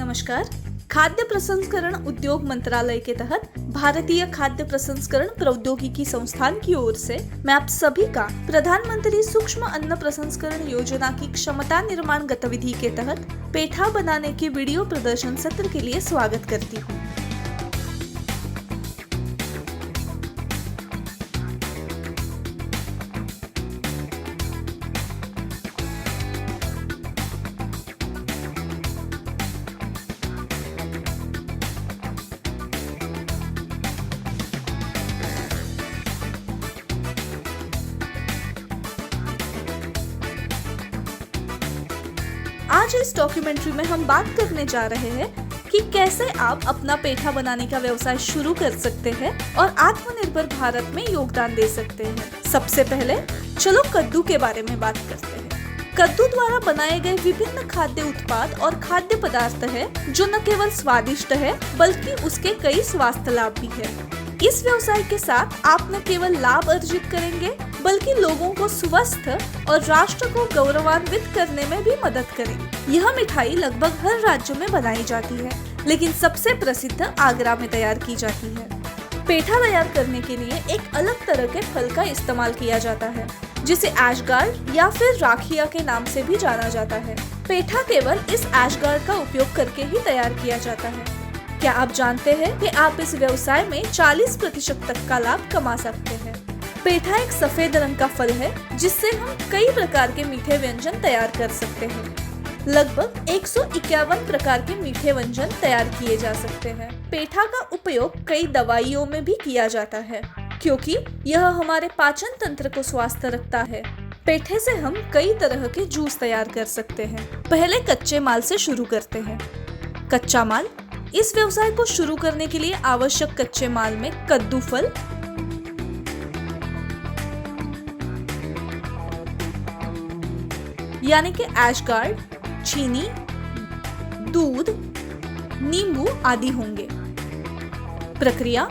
नमस्कार। खाद्य प्रसंस्करण उद्योग मंत्रालय के तहत भारतीय खाद्य प्रसंस्करण प्रौद्योगिकी संस्थान की ओर से मैं आप सभी का प्रधानमंत्री सूक्ष्म अन्न प्रसंस्करण योजना की क्षमता निर्माण गतिविधि के तहत पेठा बनाने के वीडियो प्रदर्शन सत्र के लिए स्वागत करती हूँ। आज इस डॉक्यूमेंट्री में हम बात करने जा रहे हैं कि कैसे आप अपना पेठा बनाने का व्यवसाय शुरू कर सकते हैं और आत्मनिर्भर भारत में योगदान दे सकते हैं। सबसे पहले चलो कद्दू के बारे में बात करते हैं। कद्दू द्वारा बनाए गए विभिन्न खाद्य उत्पाद और खाद्य पदार्थ है जो न केवल स्वादिष्ट है बल्कि उसके कई स्वास्थ्य लाभ भी है। इस व्यवसाय के साथ आप न केवल लाभ अर्जित करेंगे बल्कि लोगों को स्वस्थ और राष्ट्र को गौरवान्वित करने में भी मदद करेगी। यह मिठाई लगभग हर राज्य में बनाई जाती है, लेकिन सबसे प्रसिद्ध आगरा में तैयार की जाती है। पेठा तैयार करने के लिए एक अलग तरह के फल का इस्तेमाल किया जाता है जिसे एशगार्ड या फिर राखिया के नाम से भी जाना जाता है। पेठा केवल इस एशगार्ड का उपयोग करके ही तैयार किया जाता है। क्या आप जानते हैं कि आप इस व्यवसाय में 40% तक का लाभ कमा सकते हैं? पेठा एक सफेद रंग का फल है जिससे हम कई प्रकार के मीठे व्यंजन तैयार कर सकते हैं। लगभग 151 प्रकार के मीठे व्यंजन तैयार किए जा सकते हैं। पेठा का उपयोग कई दवाइयों में भी किया जाता है क्योंकि यह हमारे पाचन तंत्र को स्वस्थ रखता है। पेठे से हम कई तरह के जूस तैयार कर सकते हैं। पहले कच्चे माल से शुरू करते हैं। कच्चा माल। इस व्यवसाय को शुरू करने के लिए आवश्यक कच्चे माल में कद्दू फल, यानी कि एशगार्ड, चीनी, दूध, नींबू आदि होंगे। प्रक्रिया।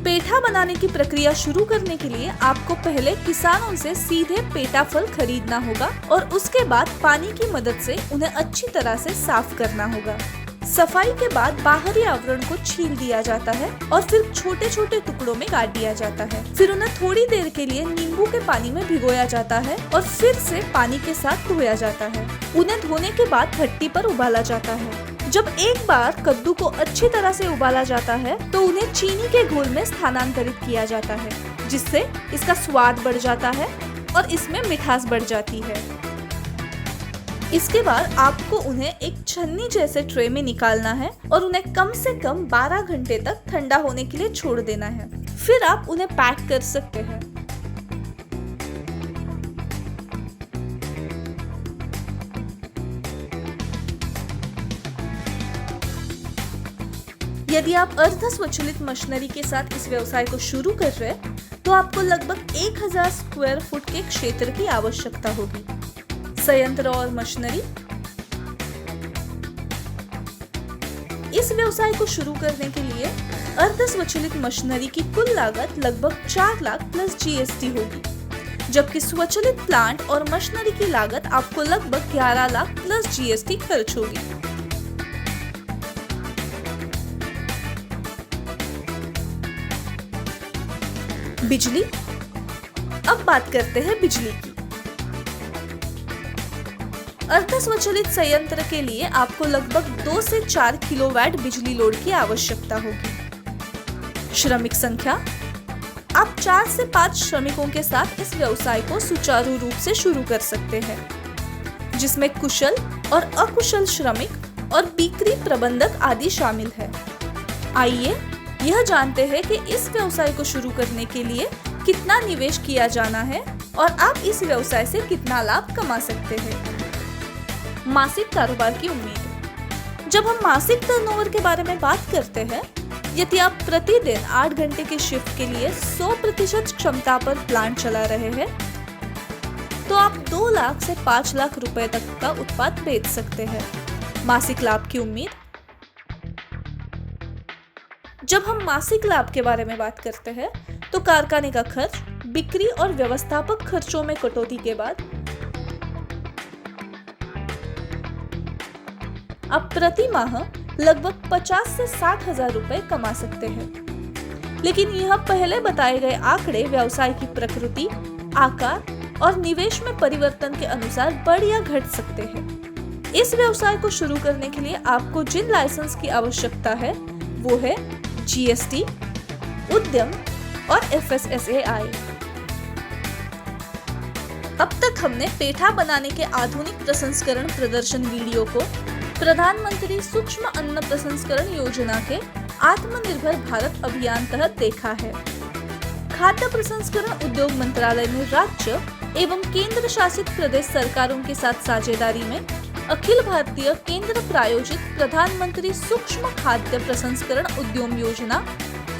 पेठा बनाने की प्रक्रिया शुरू करने के लिए आपको पहले किसानों से सीधे पेठा फल खरीदना होगा और उसके बाद पानी की मदद से उन्हें अच्छी तरह से साफ करना होगा। सफाई के बाद बाहरी आवरण को छील दिया जाता है और फिर छोटे छोटे टुकड़ों में काट दिया जाता है। फिर उन्हें थोड़ी देर के लिए नींबू के पानी में भिगोया जाता है और फिर से पानी के साथ धोया जाता है। उन्हें धोने के बाद भट्टी पर उबाला जाता है। जब एक बार कद्दू को अच्छी तरह से उबाला जाता है तो उन्हें चीनी के घोल में स्थानांतरित किया जाता है जिससे इसका स्वाद बढ़ जाता है और इसमें मिठास बढ़ जाती है। इसके बाद आपको उन्हें एक छन्नी जैसे ट्रे में निकालना है और उन्हें कम से कम 12 घंटे तक ठंडा होने के लिए छोड़ देना है। फिर आप उन्हें पैक कर सकते हैं। यदि आप अर्ध स्वचालित मशीनरी के साथ इस व्यवसाय को शुरू कर रहे हैं तो आपको लगभग 1000 स्क्वायर फुट के क्षेत्र की आवश्यकता होगी। संयंत्र और मशीनरी। इस व्यवसाय को शुरू करने के लिए अर्ध स्वचालित मशीनरी की कुल लागत लगभग 4 लाख प्लस जीएसटी होगी, जबकि स्वचालित प्लांट और मशीनरी की लागत आपको लगभग 11 लाख प्लस जीएसटी खर्च होगी। बिजली। अब बात करते हैं बिजली की। अर्ध स्वचालित संयंत्र के लिए आपको लगभग 2 से 4 किलोवाट बिजली लोड की आवश्यकता होगी। श्रमिक संख्या। आप 4 से 5 श्रमिकों के साथ इस व्यवसाय को सुचारू रूप से शुरू कर सकते हैं, जिसमें कुशल और अकुशल श्रमिक और बिक्री प्रबंधक आदि शामिल है। आइए यह जानते हैं कि इस व्यवसाय को शुरू करने के लिए कितना निवेश किया जाना है और आप इस व्यवसाय से कितना लाभ कमा सकते हैं। मासिक कारोबार की उम्मीद। जब हम मासिक टर्नओवर के बारे में बात करते हैं, यदि आप प्रतिदिन 8 घंटे की शिफ्ट के लिए 100% क्षमता पर प्लांट चला रहे हैं तो आप 2 लाख से 5 लाख रुपए तक का उत्पाद बेच सकते हैं। मासिक लाभ की उम्मीद। जब हम मासिक लाभ के बारे में बात करते हैं तो कारखाने का खर्च, बिक्री और व्यवस्थापक खर्चों में कटौती के बाद आप प्रति माह लगभग 50 से 60 हजार रुपए कमा सकते हैं। लेकिन यह पहले बताए गए आंकड़े व्यवसाय की प्रकृति, आकार और निवेश में परिवर्तन के अनुसार बढ़ या घट सकते हैं। इस व्यवसाय को शुरू करने के लिए आपको जिन लाइसेंस की आवश्यकता है वो है जीएसटी, उद्यम और एफएसएसएआई। अब तक हमने पेठा बनाने के आधुनिक प्रसंस्करण प्रदर्शन वीडियो को प्रधानमंत्री सूक्ष्म अन्न प्रसंस्करण योजना के आत्मनिर्भर भारत अभियान तहत देखा है। खाद्य प्रसंस्करण उद्योग मंत्रालय ने राज्य एवं केंद्र शासित प्रदेश सरकारों के साथ साझेदारी में अखिल भारतीय केंद्र प्रायोजित प्रधानमंत्री सूक्ष्म खाद्य प्रसंस्करण उद्यम योजना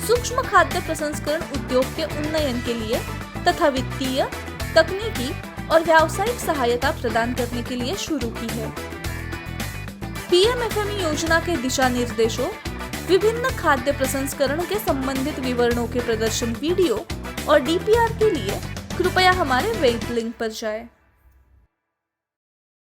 सूक्ष्म खाद्य प्रसंस्करण उद्योग के उन्नयन के लिए तथा वित्तीय, तकनीकी और व्यावसायिक सहायता प्रदान करने के लिए शुरू की है। पीएमएफएमई योजना के दिशा निर्देशों, विभिन्न खाद्य प्रसंस्करण के संबंधित विवरणों के प्रदर्शन वीडियो और डीपीआर के लिए कृपया हमारे वेब लिंक पर जाएं।